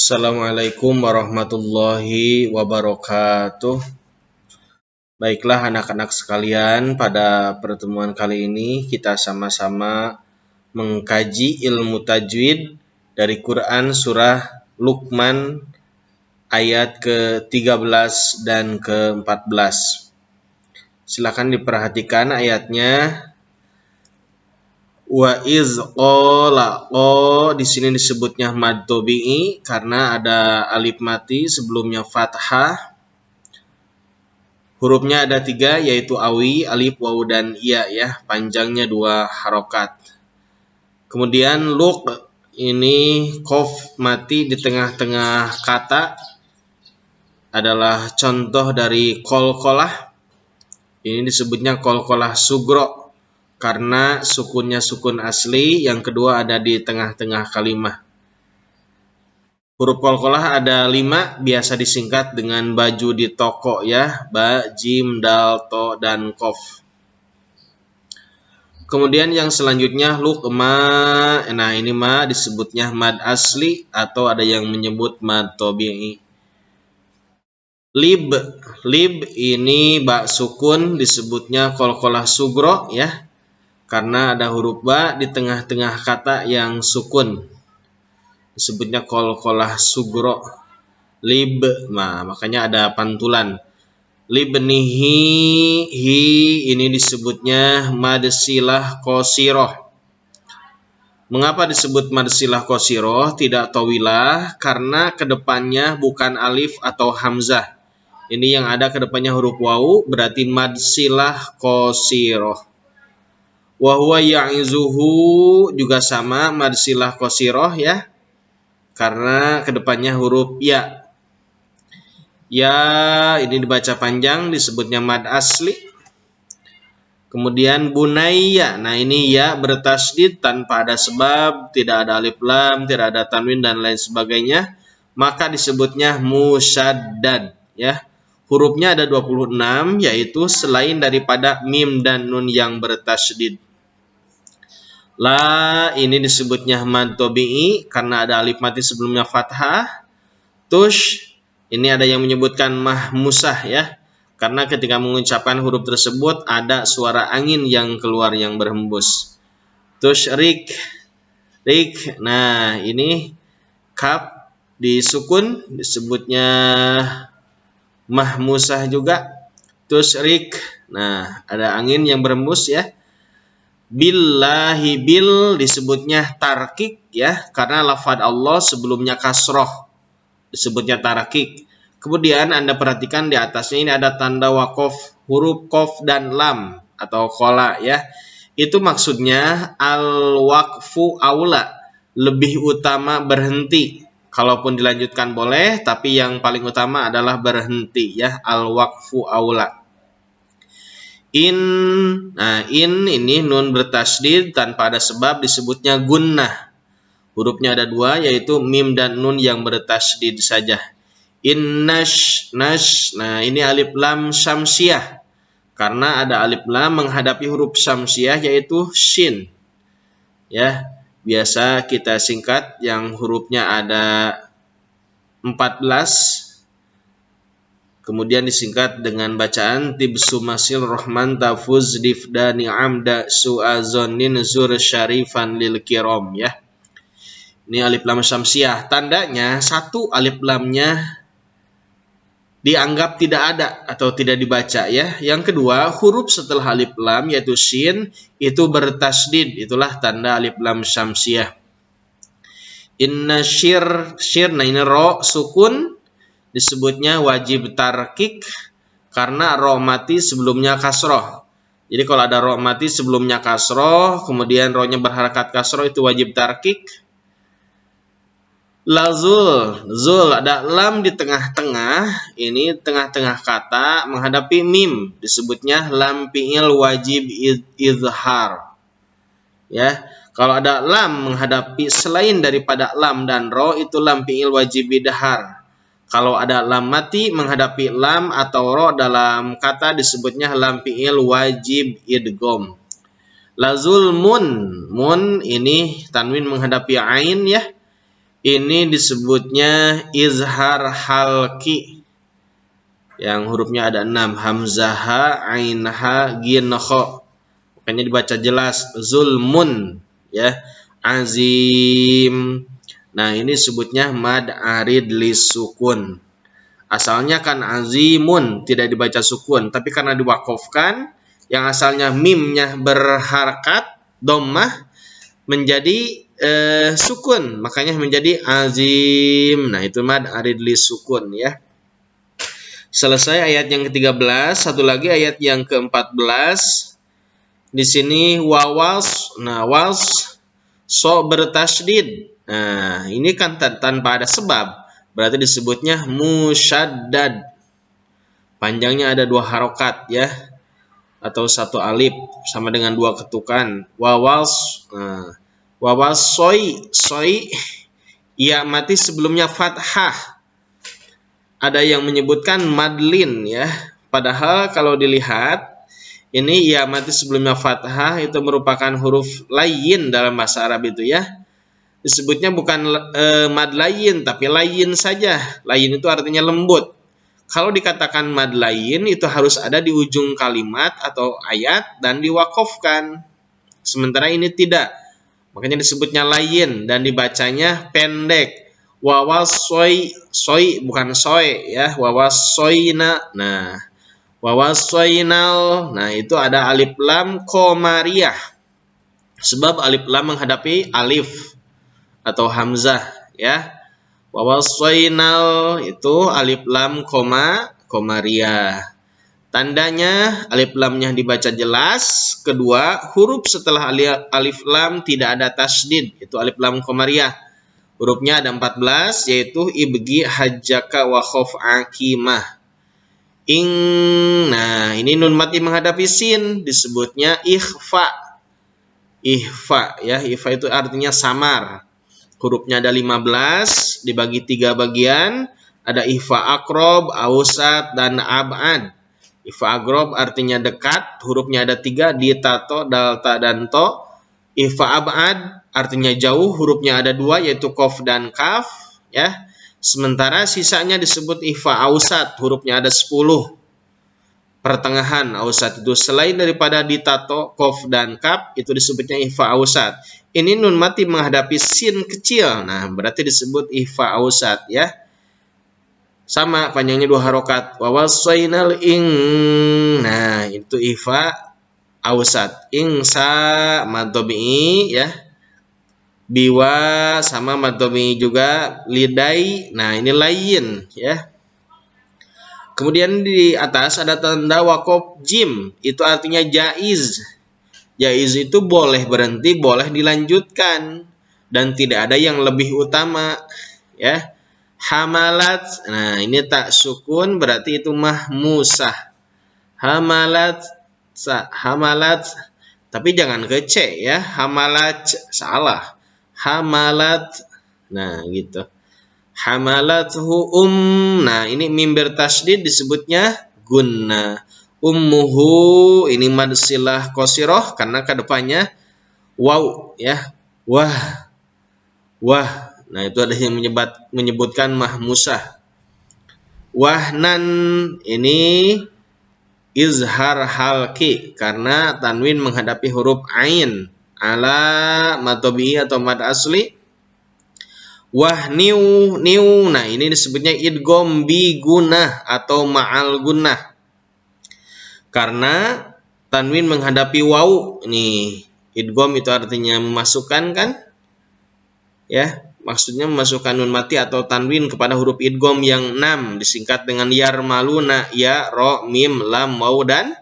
Assalamualaikum warahmatullahi wabarakatuh. Baiklah anak-anak sekalian, pada pertemuan kali ini kita sama-sama mengkaji ilmu tajwid dari Quran surah Luqman ayat ke-13 dan ke-14. Silakan diperhatikan ayatnya. Wa iz qala, di sini disebutnya mad tabi'i karena ada alif mati sebelumnya fathah. Hurufnya ada 3 yaitu awi, alif, waw dan ya, panjangnya 2 harokat. Kemudian luq, ini qaf mati di tengah-tengah kata adalah contoh dari qalqalah. Ini disebutnya qalqalah sugro karena sukunnya sukun asli, yang kedua ada di tengah-tengah kalimah. Huruf qalqalah ada 5, biasa disingkat dengan baju di toko ya, ba, jim, dal, to, dan kof. Kemudian yang selanjutnya luqma, nah ini ma disebutnya mad asli atau ada yang menyebut mad tabi'i. Lib ini ba sukun disebutnya qalqalah sugro ya, karena ada huruf ba di tengah-tengah kata yang sukun, disebutnya qalqalah sugro. Lib, nah makanya ada pantulan. Libnihi, hi ini disebutnya mad silah qasiroh. Mengapa disebut mad silah qasiroh tidak tawilah? Karena kedepannya bukan alif atau hamzah. Ini yang ada kedepannya huruf waw, berarti mad silah qasiroh. Wa huwa ya'izuhu juga sama mad silah qasiroh ya, karena kedepannya huruf ya. Ya ini dibaca panjang disebutnya mad asli. Kemudian bunayya, nah ini ya bertasydid tanpa ada sebab, tidak ada alif lam, tidak ada tanwin dan lain sebagainya, maka disebutnya musyaddad ya. Hurufnya ada 26, yaitu selain daripada mim dan nun yang bertasydid. La ini disebutnya mad tabi'i karena ada alif mati sebelumnya fathah. Tush ini ada yang menyebutkan mahmusah ya, karena ketika mengucapkan huruf tersebut ada suara angin yang keluar yang berhembus. Tush rik, nah ini kaf disukun disebutnya mahmusah juga. Tush rik, nah ada angin yang berhembus ya. Billahi, bil disebutnya tarkik ya, karena lafaz Allah sebelumnya kasroh, disebutnya tarkik. Kemudian Anda perhatikan di atasnya ini ada tanda wakof, huruf kof dan lam atau kola ya. Itu maksudnya al-waqfu aula, lebih utama berhenti. Kalaupun dilanjutkan boleh, tapi yang paling utama adalah berhenti ya, al-waqfu aula. Nah in ini nun bertasydid tanpa ada sebab disebutnya gunnah. Hurufnya ada 2 yaitu mim dan nun yang bertasydid saja. Nash, nah ini alif lam syamsiah karena ada alif lam menghadapi huruf syamsiah yaitu shin ya, biasa kita singkat yang hurufnya ada 14. Kemudian disingkat dengan bacaan tibsu masil rahman tafuz difda ni'amda su'azonin zur syarifan lil kiram ya. Ini alif lam syamsiah. Tandanya satu alif lamnya dianggap tidak ada atau tidak dibaca ya. Yang kedua, huruf setelah alif lam yaitu shin itu bertasydid. Itulah tanda alif lam syamsiah. Inna syir, nah ini ro sukun disebutnya wajib tarkik karena ro mati sebelumnya kasroh. Jadi kalau ada ro mati sebelumnya kasroh, kemudian ro-nya berharakat kasroh, itu wajib tarkik. Lazul, zul ada lam di tengah-tengah, ini tengah-tengah kata menghadapi mim, disebutnya lam fi'il wajib izhar. Ya, kalau ada lam menghadapi selain daripada lam dan ro, itu lam fi'il wajib idhar. Kalau ada lam mati menghadapi lam atau ro dalam kata disebutnya lam fi'il wajib idgham. Lazul mun ini tanwin menghadapi ain ya. Ini disebutnya izhar halki. Yang hurufnya ada 6. Hamzah, ha, ain, ha, ghin, kha. Makanya dibaca jelas. Zulmun. Ya. Azim. Nah, ini sebutnya mad arid lisukun. Asalnya kan azimun, tidak dibaca sukun. Tapi karena diwakofkan, yang asalnya mimnya berharakat, dhammah, menjadi sukun, makanya menjadi azim. Nah, itu mad arid li sukun ya. Selesai ayat yang ke-13, satu lagi ayat yang ke-14. Di sini wawas, nah was so bertasydid. Nah, ini kan tanpa ada sebab, berarti disebutnya musyaddad. Panjangnya ada 2 harokat ya, atau 1 alif sama dengan 2 ketukan. Wawas, nah, wawas soy ya mati sebelumnya fathah. Ada yang menyebutkan madlin ya. Padahal kalau dilihat ini ya mati sebelumnya fathah itu merupakan huruf layin dalam bahasa Arab itu ya. Disebutnya bukan mad layin tapi layin saja. Layin itu artinya lembut. Kalau dikatakan mad layin itu harus ada di ujung kalimat atau ayat dan diwakofkan. Sementara ini tidak. Makanya disebutnya layin dan dibacanya pendek. Wawasoy, soy bukan soy ya, wawasoyna. Nah, wawasoynal. Nah, itu ada alif lam qamariyah. Sebab alif lam menghadapi alif atau hamzah ya. Wawasoynal itu alif lam qamariyah. Tandanya alif lamnya dibaca jelas. Kedua, huruf setelah alif lam tidak ada tasydid, itu alif lam qamariyah. Hurufnya ada 14, yaitu ibgi hajjaka wa khof akimah. Ing, nah ini nun mati menghadapi sin, disebutnya ikhfa. Ikhfa ya, ikhfa itu artinya samar. Hurufnya ada 15, dibagi 3 bagian. Ada ikhfa akrob, ausat, dan ab'ad. Ikhfa akrob artinya dekat, hurufnya ada 3, di, tato, dalta, dan to. Ikhfa ab'ad artinya jauh, hurufnya ada 2 yaitu qaf dan kaf ya. Sementara sisanya disebut ikhfa ausat, hurufnya ada 10. Pertengahan ausat itu selain daripada ditato, qaf dan kaf itu disebutnya ikhfa ausat. Ini nun mati menghadapi sin kecil. Nah, berarti disebut ikhfa ausat ya. Sama panjangnya 2 harokat. Wawasainal ing. Nah, itu ikhfa ausat. Ingsa maddobi ya. Biwa sama maddobi juga. Lidai. Nah, ini lain ya. Kemudian di atas ada tanda wakof jim. Itu artinya jaiz. Jaiz itu boleh berhenti, boleh dilanjutkan. Dan tidak ada yang lebih utama. Ya. Hamalat. Nah, ini tak sukun berarti itu mahmusah. Hamalat. Hamalat. Tapi jangan ke C ya. Hamalat. Salah. Hamalat. Nah, gitu. Hamalathu Nah, ini mim bertasydid disebutnya gunna. Ummuhu ini mad silah qasirah karena kedepannya waw ya. Wah. Wah. Nah, itu ada yang menyebutkan mahmusah. Wahnan ini izhar halki karena tanwin menghadapi huruf ain ala matobi atau mad asli. Wahniu niu. Nah, ini disebutnya idgham bi gunnah atau ma'al gunnah. Karena tanwin menghadapi waw. Nih, idgham itu artinya memasukkan kan? Ya, maksudnya memasukkan nun mati atau tanwin kepada huruf idgham yang 6 disingkat dengan yarmaluna, ya, ro, mim, lam, waw dan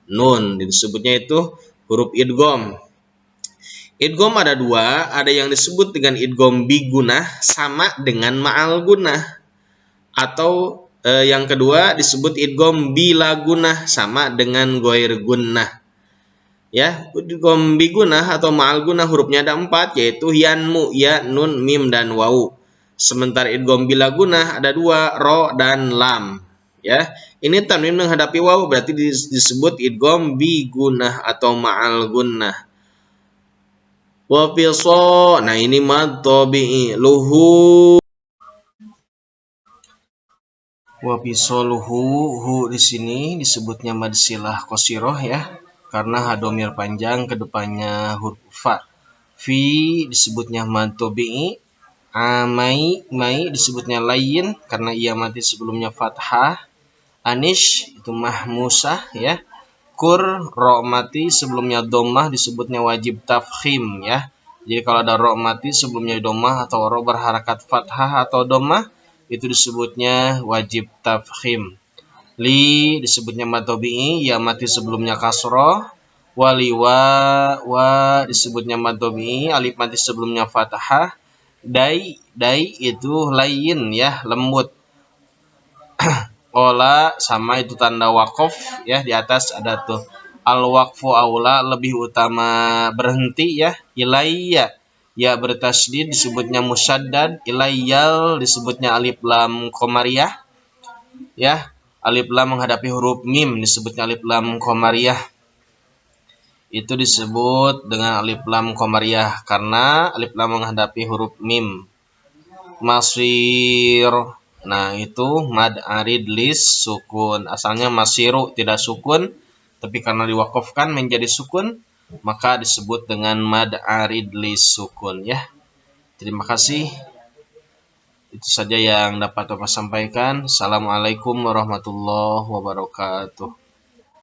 nun. Disebutnya itu huruf idgham. Idgham ada 2, ada yang disebut dengan idgham bi gunnah sama dengan ma'al gunnah. Atau yang kedua disebut idgham bila gunnah sama dengan ghair gunnah. Ya, idgham bi gunnah atau ma'al gunnah hurufnya ada 4 yaitu yanmu, ya, nun, mim dan waw. Sementara idgham bila gunnah ada 2, ro dan lam. Ya, ini tanwin menghadapi waw berarti disebut idgham bi gunnah atau ma'al gunnah. Wa fi so, nah ini mad tabi'i luhu. Wa fi luhu, hu di sini disebutnya mad silah qasiroh ya, karena hadomir panjang kedepannya huruf fa. Fi disebutnya mad tabi'i. Mai disebutnya lain karena ia mati sebelumnya fathah. Anish itu mahmusah ya. Kur ro mati sebelumnya domah disebutnya wajib tafkhim ya. Jadi kalau ada ro mati sebelumnya domah atau ro berharakat fathah atau domah itu disebutnya wajib tafkhim. Li disebutnya mad tabi'i, ya mati sebelumnya kasroh. Waliwa wa disebutnya mad tabi'i, alif mati sebelumnya fathah. Dai itu lain ya, lembut. Ola sama itu tanda wakof ya, di atas ada tuh al waqfu aula, lebih utama berhenti ya. Ilayya ya bertasydid disebutnya musaddad. Ilayyal disebutnya alif lam qamariyah ya. Alif lam menghadapi huruf mim disebutnya alif lam qamariyah. Itu disebut dengan alif lam qamariyah karena alif lam menghadapi huruf mim. Masir, nah itu mad arid lis sukun. Asalnya masiru tidak sukun, tapi karena diwakafkan menjadi sukun, maka disebut dengan mad arid lis sukun ya. Terima kasih. Itu saja yang dapat Bapak sampaikan. Assalamualaikum warahmatullahi wabarakatuh.